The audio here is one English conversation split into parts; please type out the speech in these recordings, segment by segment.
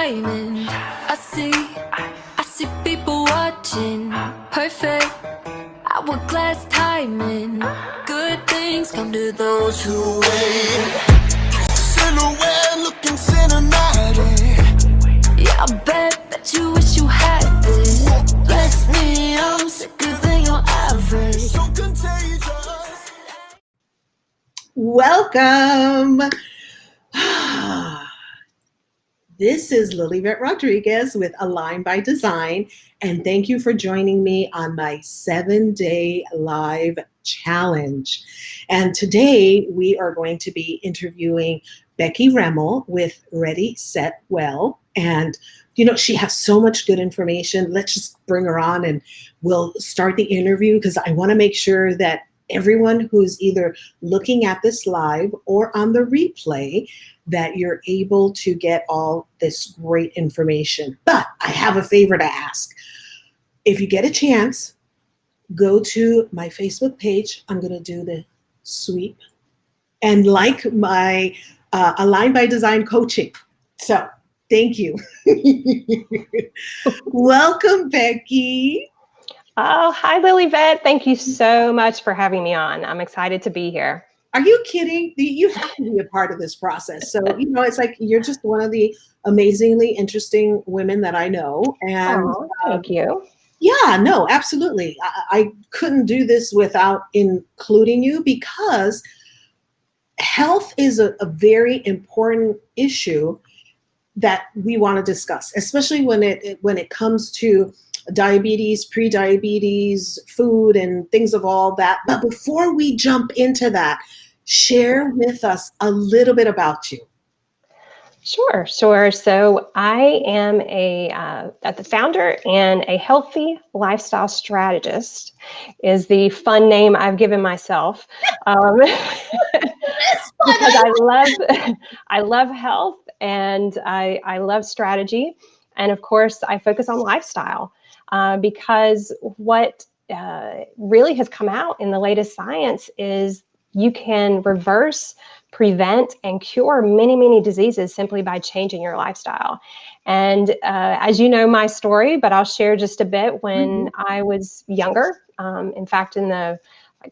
diamond. I see people watching. Perfect hourglass timing. Good things come to those who wait. Silhouette looking cinematic. Yeah, I bet you wish you had this. Bless me, I'm sicker than your average. So contagious. Welcome. This is Lilyvette Rodriguez with Align by Design, and thank you for joining me on my 7-day live challenge. And today we are going to be interviewing Becky Remmel with Ready, Set, Well. And you know, she has so much good information. Let's just bring her on and we'll start the interview, because I want to make sure that everyone who's either looking at this live or on the replay, that you're able to get all this great information. But I have a favor to ask. If you get a chance, go to my Facebook page. I'm going to do the sweep and like my Align by Design coaching. So thank you. Welcome, Becky. Oh, hi, Lilyvette. Thank you so much for having me on. I'm excited to be here. Are you kidding? You have to be a part of this process. So, you know, it's like you're just one of the amazingly interesting women that I know. And thank you. Yeah, no, absolutely. I couldn't do this without including you, because health is a very important issue that we want to discuss, especially when it comes to diabetes, pre-diabetes, food, and things of all that. But before we jump into that, share with us a little bit about you. Sure. So I am the founder and a healthy lifestyle strategist is the fun name I've given myself. Because I love health, and I love strategy. And of course, I focus on lifestyle because what really has come out in the latest science is you can reverse, prevent, and cure many, many diseases simply by changing your lifestyle. And as you know my story, but I'll share just a bit. When I was younger, in fact, in the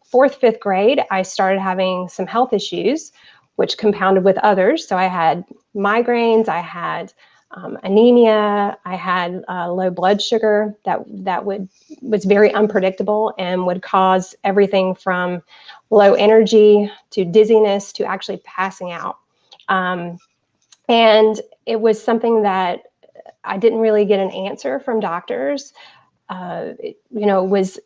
4th, 5th grade, I started having some health issues, which compounded with others. So I had migraines, I had anemia, I had low blood sugar that was very unpredictable and would cause everything from low energy to dizziness to actually passing out. And it was something that I didn't really get an answer from doctors. It was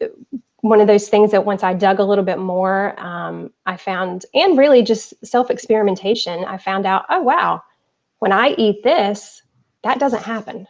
one of those things that once I dug a little bit more, I found, and really just self-experimentation, I found out, oh, wow, when I eat this, that doesn't happen.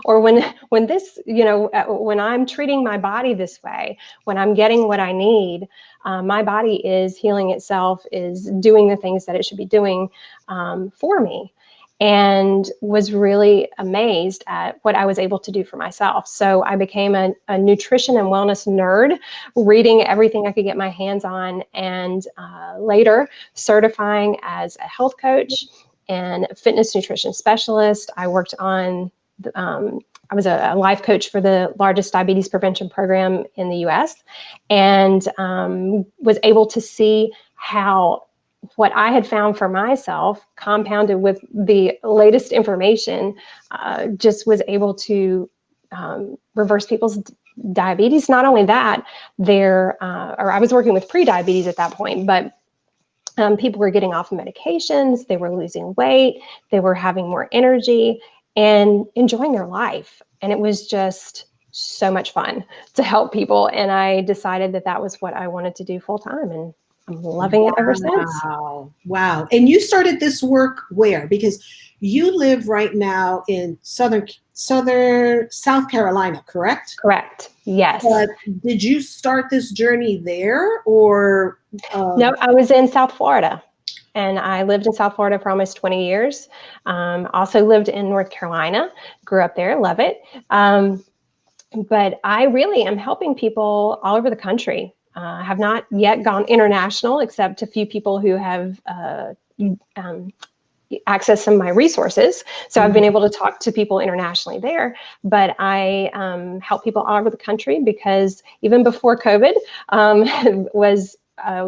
Or when this, when I'm treating my body this way, when I'm getting what I need, my body is healing itself, is doing the things that it should be doing for me. And was really amazed at what I was able to do for myself. So I became a nutrition and wellness nerd, reading everything I could get my hands on, and later certifying as a health coach and fitness nutrition specialist. I worked on, I was a life coach for the largest diabetes prevention program in the US, and was able to see how what I had found for myself, compounded with the latest information, just was able to reverse people's diabetes. Not only that, I was working with pre-diabetes at that point, but people were getting off of medications, they were losing weight, they were having more energy and enjoying their life. And it was just so much fun to help people. And I decided that was what I wanted to do full time. And I'm loving it ever since. Wow. And you started this work where? Because you live right now in South Carolina, correct? Correct. Yes. But did you start this journey there, or? No, I was in South Florida, and I lived in South Florida for almost 20 years. Also lived in North Carolina, grew up there, love it. But I really am helping people all over the country. Have not yet gone international, except a few people who have access some of my resources. So I've been able to talk to people internationally there, but I help people all over the country because even before COVID was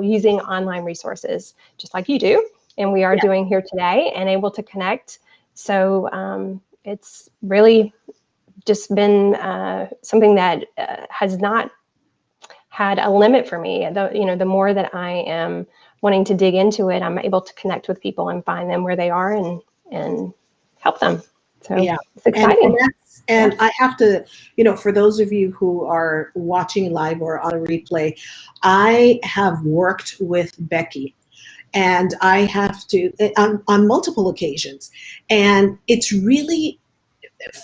using online resources just like you do. And we are doing here today and able to connect. So it's really just been something that has not had a limit for me. The more that I am wanting to dig into it, I'm able to connect with people and find them where they are and help them. So it's exciting. And I have to, for those of you who are watching live or on a replay, I have worked with Becky. And I have to, on multiple occasions. And it's really,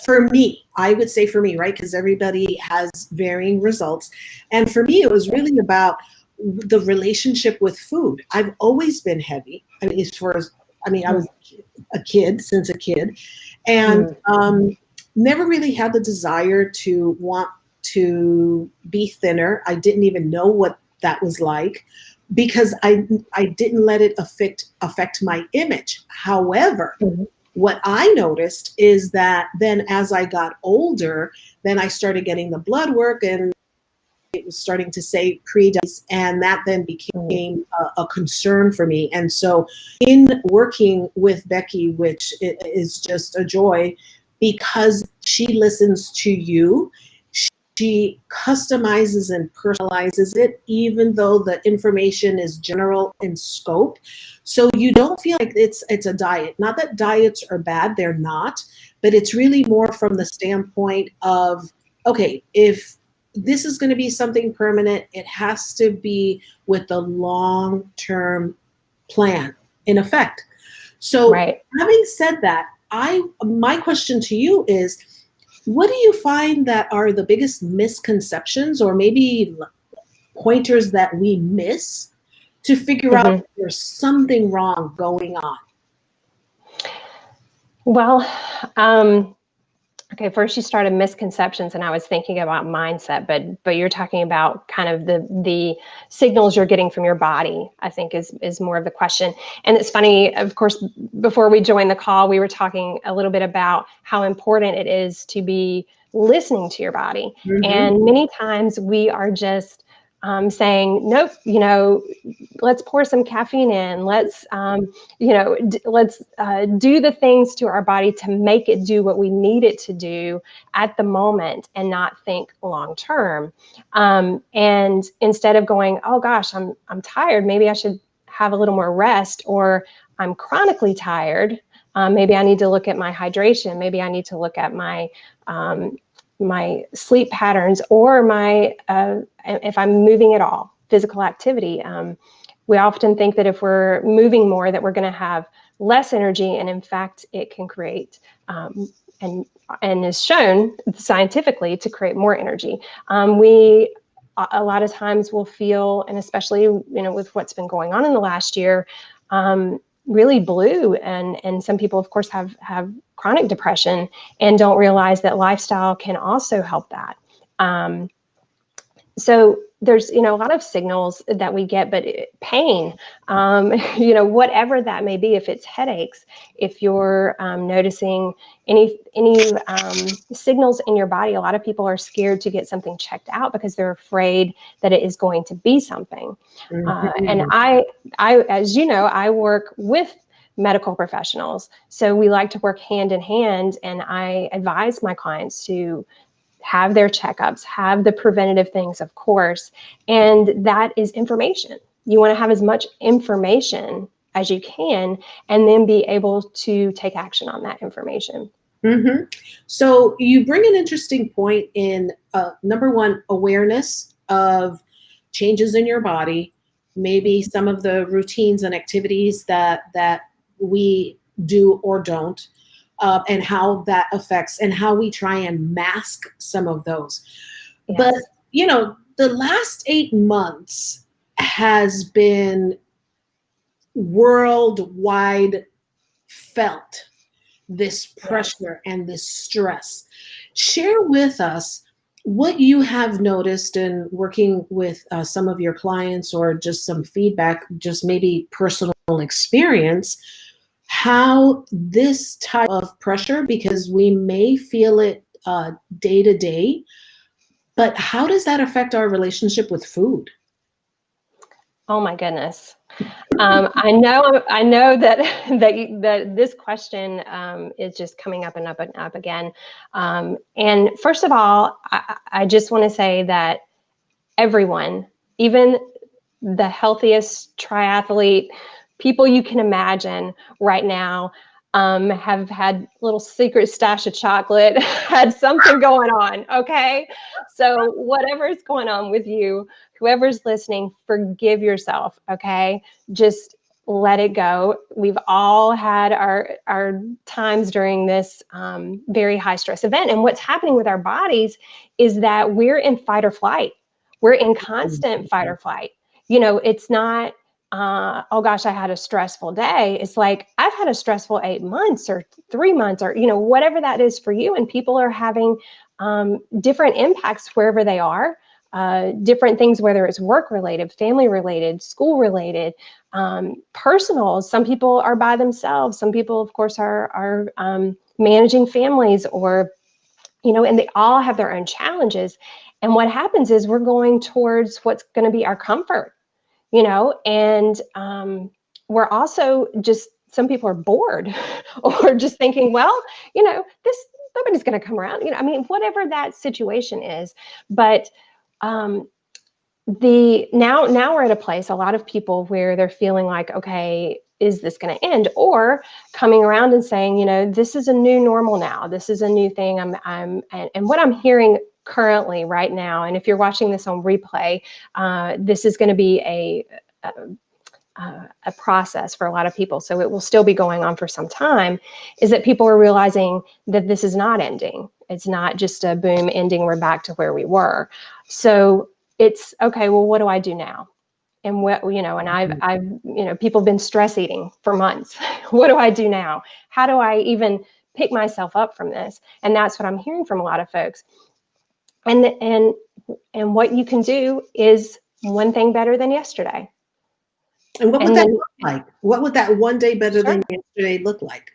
for me, I would say for me, right? Because everybody has varying results. And for me, it was really about the relationship with food. I've always been heavy. I mean, I was a kid since a kid. And never really had the desire to want to be thinner. I didn't even know what that was like, because I didn't let it affect my image. However, what I noticed is that then as I got older, then I started getting the blood work and it was starting to say pre-diabetes, and that then became a concern for me. And so in working with Becky, which is just a joy because she listens to you, she customizes and personalizes it, even though the information is general in scope. So you don't feel like it's a diet. Not that diets are bad, they're not, but it's really more from the standpoint of, okay, if this is going to be something permanent, it has to be with the long-term plan in effect. So having said that, my question to you is, what do you find that are the biggest misconceptions or maybe pointers that we miss to figure out if there's something wrong going on? Well, okay, first you started misconceptions and I was thinking about mindset, but you're talking about kind of the signals you're getting from your body, I think is more of the question. And it's funny, of course, before we joined the call, we were talking a little bit about how important it is to be listening to your body. And many times we are just saying, nope, let's pour some caffeine in. Let's, let's do the things to our body to make it do what we need it to do at the moment and not think long term. And instead of going, oh gosh, I'm tired, maybe I should have a little more rest, or I'm chronically tired. Maybe I need to look at my hydration. Maybe I need to look at my my sleep patterns, or my if I'm moving at all, physical activity. We often think that if we're moving more, that we're going to have less energy, and in fact, it can create and is shown scientifically to create more energy. We a lot of times will feel, and especially with what's been going on in the last year, really blue, and some people, of course, have chronic depression and don't realize that lifestyle can also help that. So there's a lot of signals that we get, but pain, whatever that may be, if it's headaches, if you're noticing any signals in your body, a lot of people are scared to get something checked out because they're afraid that it is going to be something. And I, as you know, I work with medical professionals, so we like to work hand in hand, and I advise my clients to have their checkups, have the preventative things, of course, and that is information. You want to have as much information as you can, and then be able to take action on that information. So you bring an interesting point in, number one, awareness of changes in your body, maybe some of the routines and activities that we do or don't, and how that affects and how we try and mask some of those. Yes. But, the last 8 months has been worldwide felt, this pressure and this stress. Share with us what you have noticed in working with some of your clients, or just some feedback, just maybe personal experience. how this type of pressure, because we may feel it day to day, but how does that affect our relationship with food? Oh my goodness. I know that that this question is just coming up and up and up again. And first of all, I just want to say that everyone, even the healthiest triathlete, people you can imagine right now, have had little secret stash of chocolate, had something going on. Okay. So whatever is going on with you, whoever's listening, forgive yourself. Okay. Just let it go. We've all had our times during this very high stress event. And what's happening with our bodies is that we're in fight or flight. We're in constant fight or flight. It's not, oh gosh, I had a stressful day. It's like, I've had a stressful 8 months or 3 months or, whatever that is for you. And people are having different impacts wherever they are, different things, whether it's work related, family related, school related, personal. Some people are by themselves. Some people, of course, are managing families or, and they all have their own challenges. And what happens is we're going towards what's going to be our comfort. And we're also just, some people are bored or just thinking, well, this, nobody's going to come around, whatever that situation is. But now we're at a place, a lot of people, where they're feeling like, okay, is this going to end? Or coming around and saying, this is a new normal now. This is a new thing. And what I'm hearing currently right now, and if you're watching this on replay, this is going to be a process for a lot of people, so it will still be going on for some time, is that people are realizing that this is not ending. It's not just a boom ending, we're back to where we were. So it's okay, well, what do I do now? And I've people have been stress eating for months. What do I do now? How do I even pick myself up from this? And that's what I'm hearing from a lot of folks. And what you can do is one thing better than yesterday. And what would that look like? What would that one day better than yesterday look like?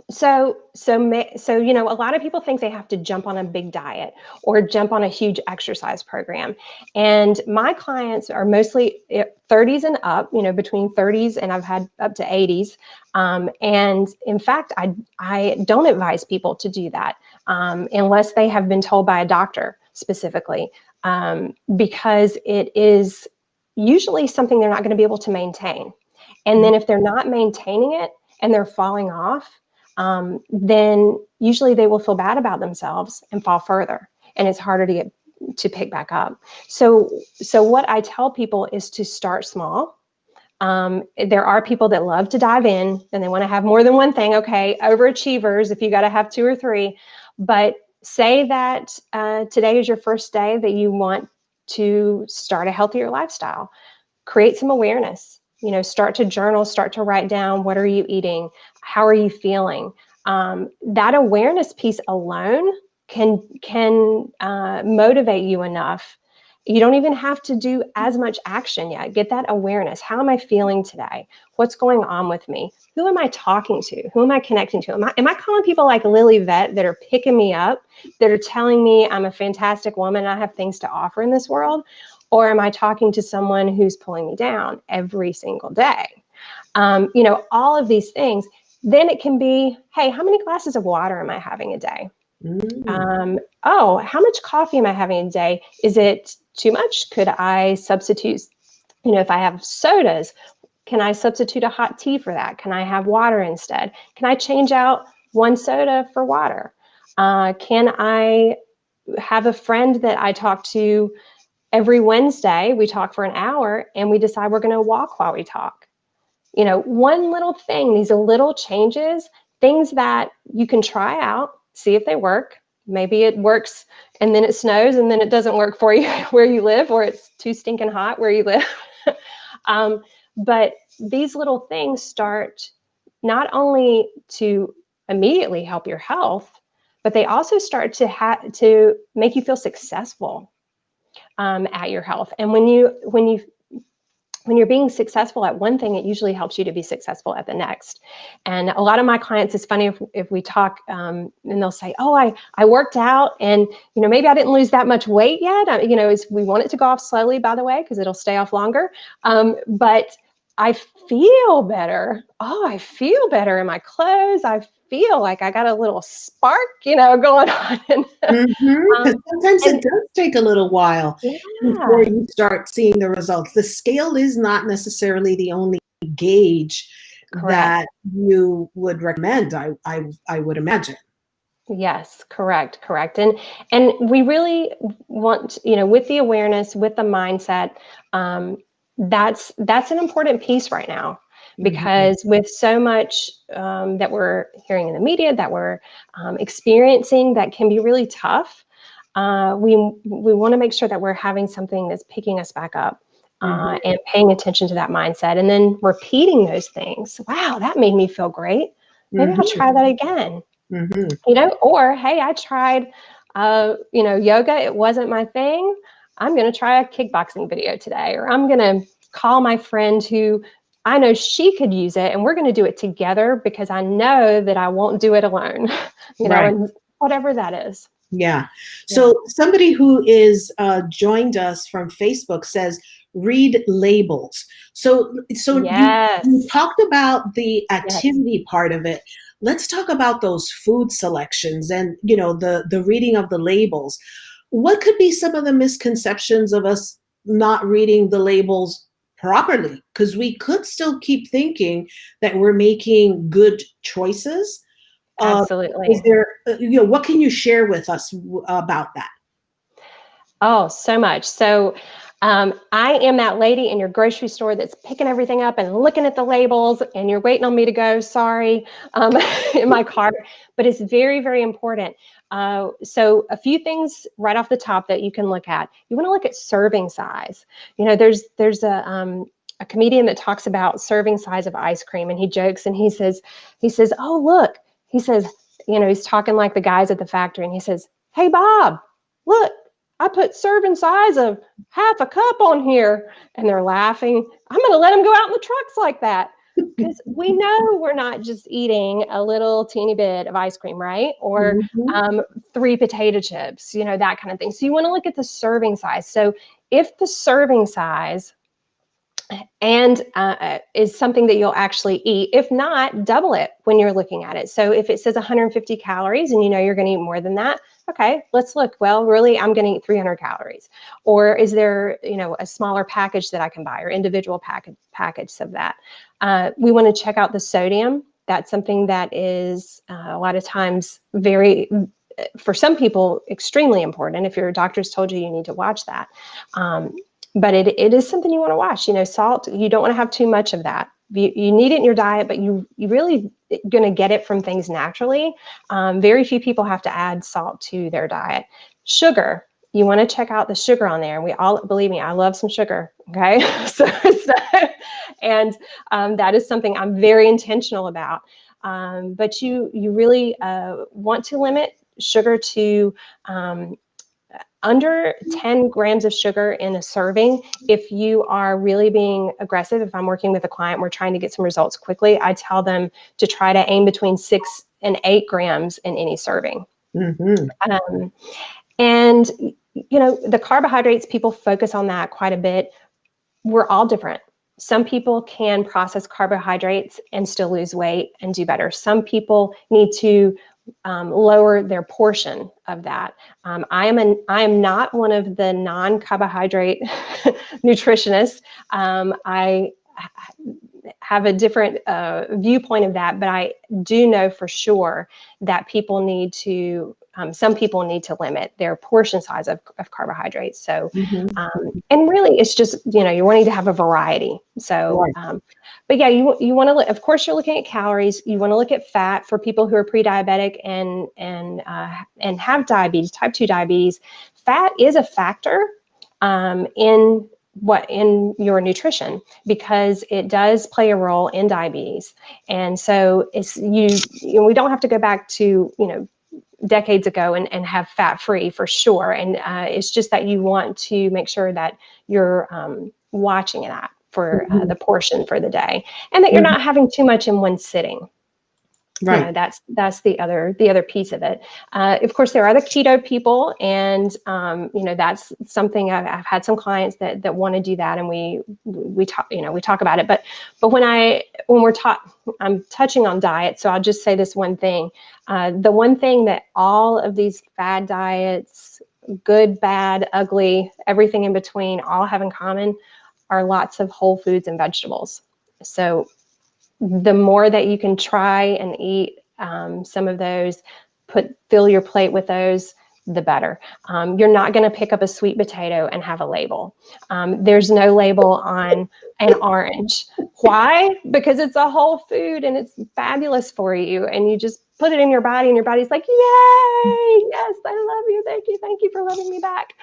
So, a lot of people think they have to jump on a big diet or jump on a huge exercise program. And my clients are mostly 30s and up, between 30s, and I've had up to 80s. And in fact, I don't advise people to do that unless they have been told by a doctor specifically, because it is usually something they're not going to be able to maintain. And then if they're not maintaining it and they're falling off, then usually they will feel bad about themselves and fall further, and it's harder to pick back up. So what I tell people is to start small. There are people that love to dive in and they want to have more than one thing. Okay, overachievers, if you got to have 2 or 3, but say that today is your first day that you want to start a healthier lifestyle. Create some awareness. Start to journal, start to write down, what are you eating? How are you feeling? That awareness piece alone can motivate you enough. You don't even have to do as much action yet. Get that awareness. How am I feeling today? What's going on with me? Who am I talking to? Who am I connecting to? Am I calling people like Lilyvette that are picking me up, that are telling me I'm a fantastic woman and I have things to offer in this world? Or am I talking to someone who's pulling me down every single day? All of these things. Then it can be, hey, how many glasses of water am I having a day? Oh, how much coffee am I having a day? Is it too much? Could I substitute, if I have sodas, can I substitute a hot tea for that? Can I have water instead? Can I change out one soda for water? Can I have a friend that I talk to every Wednesday? We talk for an hour and we decide we're going to walk while we talk. One little thing, these little changes, things that you can try out, see if they work. Maybe it works and then it snows and then it doesn't work for you where you live, or it's too stinking hot where you live. But these little things start not only to immediately help your health, but they also start to make you feel successful at your health. And when you when you're being successful at one thing, it usually helps you to be successful at the next. And a lot of my clients, it's funny if we talk and they'll say, oh, I worked out and, maybe I didn't lose that much weight yet. We want it to go off slowly, by the way, because it'll stay off longer. But I feel better. Oh, I feel better in my clothes. I feel like I got a little spark, going on. Because sometimes And it does take a little while before yeah, you start seeing the results. The scale is not necessarily the only gauge correct. that you would recommend, I would imagine. Yes, correct. And we really want, with the awareness, with the mindset, that's an important piece right now, Mhm. because with so much that we're hearing in the media, that we're experiencing, that can be really tough. We want to make sure that we're having something that's picking us back up. Mhm. And paying attention to that mindset, and then repeating those things. Wow, that made me feel great. Maybe I'll Mhm. try that again. Mhm. Or hey, I tried, yoga. It wasn't my thing. I'm going to try a kickboxing video today, or I'm going to call my friend who I know she could use it, and we're going to do it together because I know that I won't do it alone, Right. and whatever that is. Yeah. Yeah. So somebody who is joined us from Facebook says, read labels. So you Yes. talked about the Yes. activity part of it. Let's talk about those food selections and the reading of the labels. What could be some of the misconceptions of us not reading the labels properly? Because we could still keep thinking that we're making good choices. Is Absolutely. there, what can you share with us about that? Oh, so much. So I am that lady in your grocery store that's picking everything up and looking at the labels, and you're waiting on me to go, sorry, in my cart. But it's very, very important. So a few things right off the top that you can look at. You want to look at serving size. There's a comedian that talks about serving size of ice cream, and he jokes and he says, oh, look, he says, he's talking like the guys at the factory, and he says, hey, Bob, look, I put serving size of half a cup on here. And they're laughing. I'm going to let them go out in the trucks like that. Because we know we're not just eating a little teeny bit of ice cream, right? Or Mhm. 3 potato chips, that kind of thing. So you want to look at the serving size. So if the serving size and is something that you'll actually eat. If not, double it when you're looking at it. So if it says 150 calories and you're going to eat more than that, okay, let's look. Well, really, I'm going to eat 300 calories. Or is there, a smaller package that I can buy, or individual package of that? We want to check out the sodium. That's something that is a lot of times for some people, extremely important. If your doctor's told you need to watch that. But it is something you want to watch. Salt, you don't want to have too much of that. You need it in your diet, but you really going to get it from things naturally. Very few people have to add salt to their diet. Sugar, you want to check out the sugar on there. And we all, believe me, I love some sugar. Okay. And that is something I'm very intentional about. But you really want to limit sugar to under 10 grams of sugar in a serving. If you are really being aggressive, if I'm working with a client, we're trying to get some results quickly, I tell them to try to aim between 6 and 8 grams in any serving. Mhm. Um, and, the carbohydrates, people focus on that quite a bit. We're all different. Some people can process carbohydrates and still lose weight and do better. Some people need to lower their portion of that. I am not one of the non-carbohydrate nutritionists. I have a different viewpoint of that, but I do know for sure that some people need to limit their portion size of carbohydrates. So, Mhm. and really it's just, you're wanting to have a variety. So, Right. but yeah, you want to look, of course you're looking at calories. You want to look at fat for people who are pre-diabetic and have diabetes, type 2 diabetes. Fat is a factor in your nutrition, because it does play a role in diabetes. And so we don't have to go back to, decades ago and have fat free for sure. And it's just that you want to make sure that you're watching that for the portion for the day, and that you're not having too much in one sitting. Right. You know, that's the other piece of it. Of course, there are the keto people, and you know, that's something I've had some clients that want to do that, and we talk about it. But I'm touching on diet, so I'll just say this one thing. The one thing that all of these fad diets, good, bad, ugly, everything in between, all have in common are lots of whole foods and vegetables. So the more that you can try and eat some of those, fill your plate with those, the better. You're not going to pick up a sweet potato and have a label. There's no label on an orange. Why? Because it's a whole food and it's fabulous for you. And you just put it in your body, and your body's like, yay, yes, I love you. Thank you for loving me back.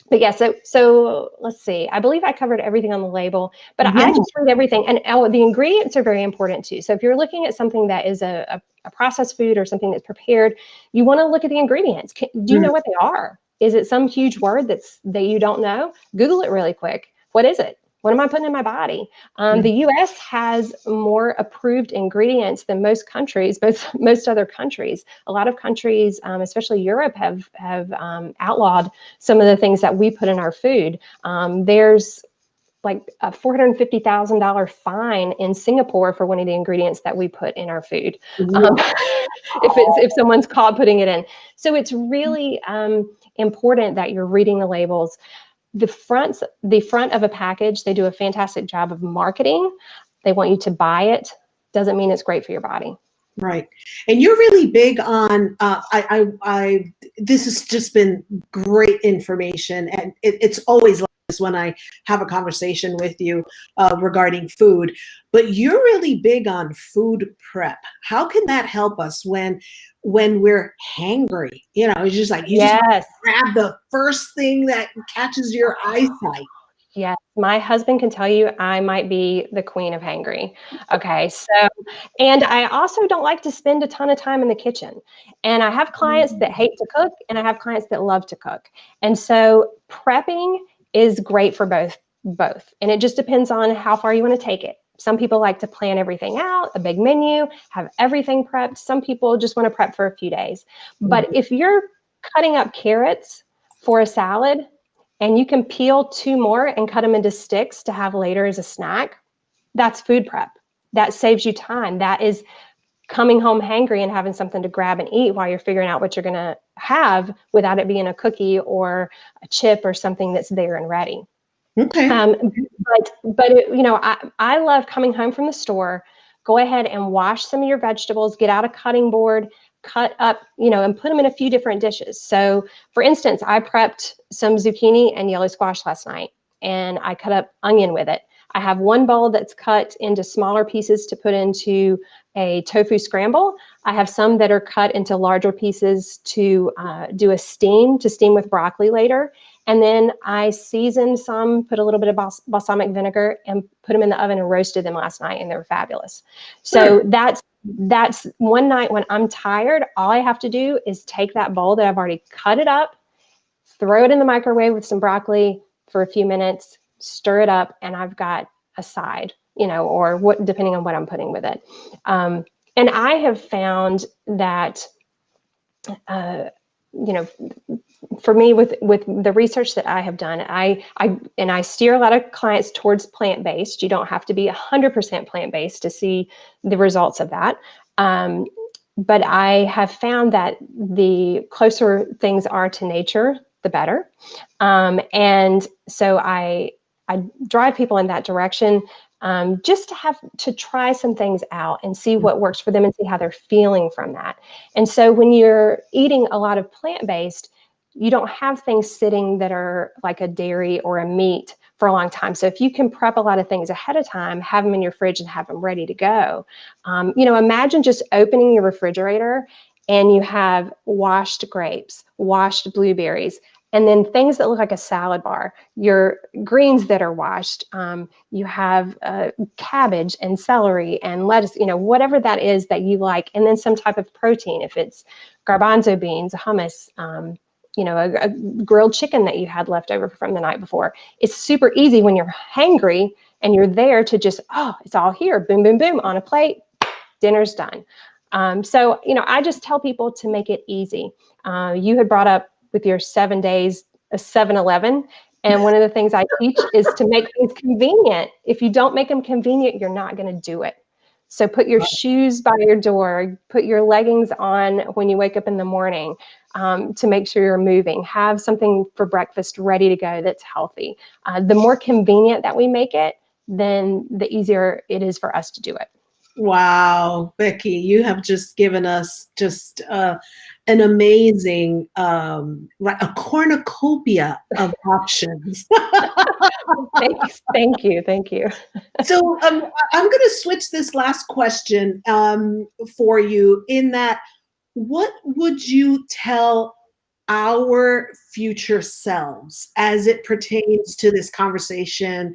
But yeah, so let's see. I believe I covered everything on the label, but I just read everything. And the ingredients are very important too. So if you're looking at something that is a processed food or something that's prepared, you want to look at the ingredients. Do you know what they are? Is it some huge word that you don't know? Google it really quick. What is it? What am I putting in my body? The U.S. has more approved ingredients than most countries, most other countries. A lot of countries, especially Europe, have outlawed some of the things that we put in our food. There's like a $450,000 fine in Singapore for one of the ingredients that we put in our food. If someone's caught putting it in. So it's really important that you're reading the labels. The front of a package, they do a fantastic job of marketing. They want you to buy it. Doesn't mean it's great for your body. Right. And you're really big on, this has just been great information. And it's always like this when I have a conversation with you regarding food, but you're really big on food prep. How can that help us when we're hangry? You know, it's just like, you just grab the first thing that catches your eyesight. Yes, my husband can tell you I might be the queen of hangry. Okay, so, and I also don't like to spend a ton of time in the kitchen. And I have clients that hate to cook, and I have clients that love to cook. And so prepping is great for both. And it just depends on how far you want to take it. Some people like to plan everything out, a big menu, have everything prepped. Some people just want to prep for a few days. But if you're cutting up carrots for a salad, and you can peel 2 more and cut them into sticks to have later as a snack, that's food prep. That saves you time. That is coming home hangry and having something to grab and eat while you're figuring out what you're going to have without it being a cookie or a chip or something that's there and ready. Okay. But you know, I love coming home from the store. Go ahead and wash some of your vegetables, get out a cutting board, cut up, you know, and put them in a few different dishes. So for instance, I prepped some zucchini and yellow squash last night, and I cut up onion with it. I have one bowl that's cut into smaller pieces to put into a tofu scramble. I have some that are cut into larger pieces to do a steam with broccoli later. And then I seasoned some, put a little bit of balsamic vinegar, and put them in the oven and roasted them last night, and they were fabulous. So that's one night when I'm tired, all I have to do is take that bowl that I've already cut it up, throw it in the microwave with some broccoli for a few minutes, stir it up, and I've got a side, you know, or what, depending on what I'm putting with it. And I have found that, you know, for me, with the research that I have done, I steer a lot of clients towards plant-based. You don't have to be 100% plant-based to see the results of that. But I have found that the closer things are to nature, the better. And so I drive people in that direction, just to try some things out and see what works for them and see how they're feeling from that. And so when you're eating a lot of plant-based, you don't have things sitting that are like a dairy or a meat for a long time. So if you can prep a lot of things ahead of time, have them in your fridge and have them ready to go. You know, imagine just opening your refrigerator and you have washed grapes, washed blueberries, and then things that look like a salad bar, your greens that are washed, you have cabbage and celery and lettuce, you know, whatever that is that you like, and then some type of protein, if it's garbanzo beans, hummus, a grilled chicken that you had left over from the night before. It's super easy when you're hangry and you're there to just, it's all here, boom, boom, boom, on a plate, dinner's done. So, I just tell people to make it easy. You had brought up with your 7 days, a 7-Eleven. And one of the things I teach is to make things convenient. If you don't make them convenient, you're not going to do it. So put your shoes by your door, put your leggings on when you wake up in the morning, to make sure you're moving. Have something for breakfast ready to go that's healthy. The more convenient that we make it, then the easier it is for us to do it. Wow, Becky, you have just given us just an amazing, a cornucopia of options. Thanks. Thank you. So I'm going to switch this last question for you in that, what would you tell our future selves as it pertains to this conversation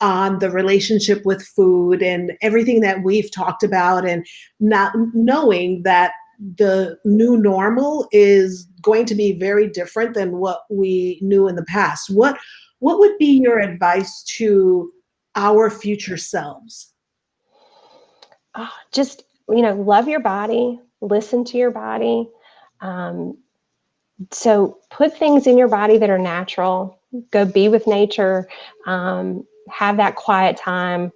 on the relationship with food and everything that we've talked about, and not knowing that the new normal is going to be very different than what we knew in the past? What would be your advice to our future selves? Just, love your body, listen to your body. So put things in your body that are natural, go be with nature, have that quiet time.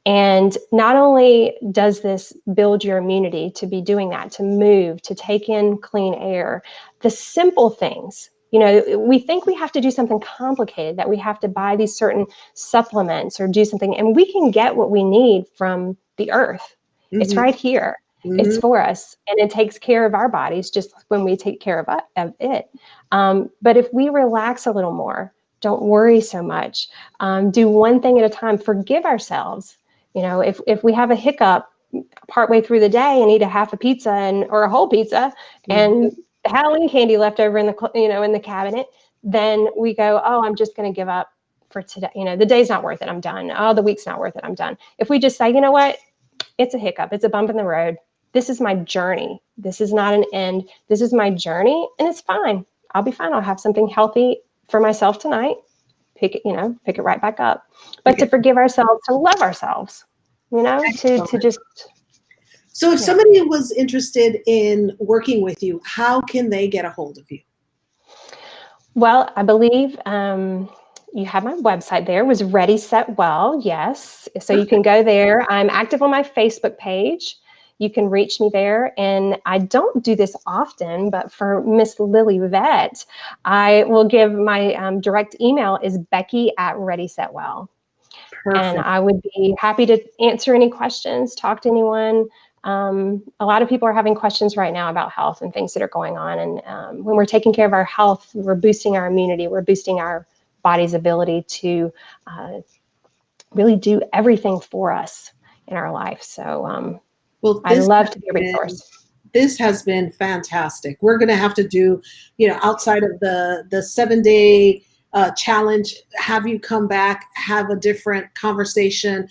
And not only does this build your immunity to be doing that, to move, to take in clean air, the simple things, we think we have to do something complicated, that we have to buy these certain supplements or do something, and we can get what we need from the earth. Mm-hmm. It's right here. Mm-hmm. It's for us, and it takes care of our bodies just when we take care of it. But if we relax a little more, don't worry so much, do one thing at a time, forgive ourselves. If we have a hiccup partway through the day and eat a half a pizza or a whole pizza, mm-hmm. and Halloween candy left over in the cabinet, then we go, I'm just going to give up for today. The day's not worth it. I'm done. The week's not worth it. I'm done. If we just say, you know what, it's a hiccup. It's a bump in the road. This is my journey. This is not an end. This is my journey, and it's fine. I'll be fine. I'll have something healthy for myself tonight. Pick it right back up. But to forgive ourselves, to love ourselves, to just. So if somebody was interested in working with you, how can they get a hold of you? Well, I believe you have my website there. It was Ready, Set, Well. Yes. So you can go there. I'm active on my Facebook page. You can reach me there. And I don't do this often, but for Miss Lilyvette, I will give my direct email is Becky@ReadySetWell. Perfect. And I would be happy to answer any questions, talk to anyone. A lot of people are having questions right now about health and things that are going on. And when we're taking care of our health, we're boosting our immunity, we're boosting our body's ability to really do everything for us in our life. So I love to be a resource. This has been fantastic. We're going to have to do, outside of the 7-day challenge, have you come back, have a different conversation.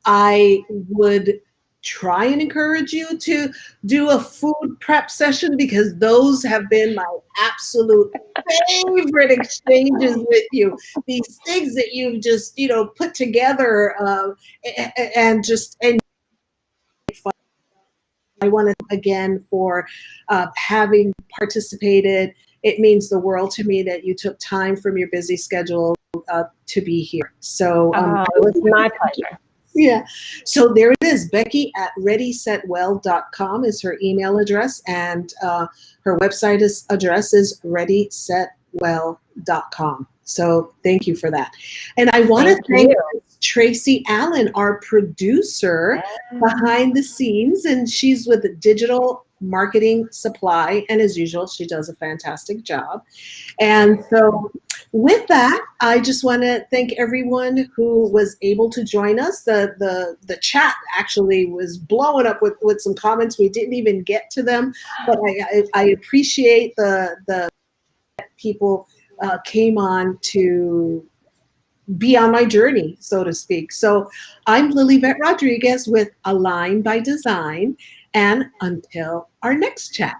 I would try and encourage you to do a food prep session, because those have been my absolute favorite exchanges with you. These things that you've just, put together and I want to again for having participated. It means the world to me that you took time from your busy schedule to be here. So it was my pleasure. Yeah. So there it is. Becky@ReadySetWell.com is her email address, and her website address is ReadySetWell.com. So thank you for that. And I want to thank Tracy Allen, our producer behind the scenes, and she's with Digital Marketing Supply. And as usual, she does a fantastic job. And so with that, I just want to thank everyone who was able to join us. The chat actually was blowing up with some comments. We didn't even get to them, but I appreciate the people came on to be on my journey, so to speak. So I'm Lilyvette Rodriguez with Align by Design, and until our next chat.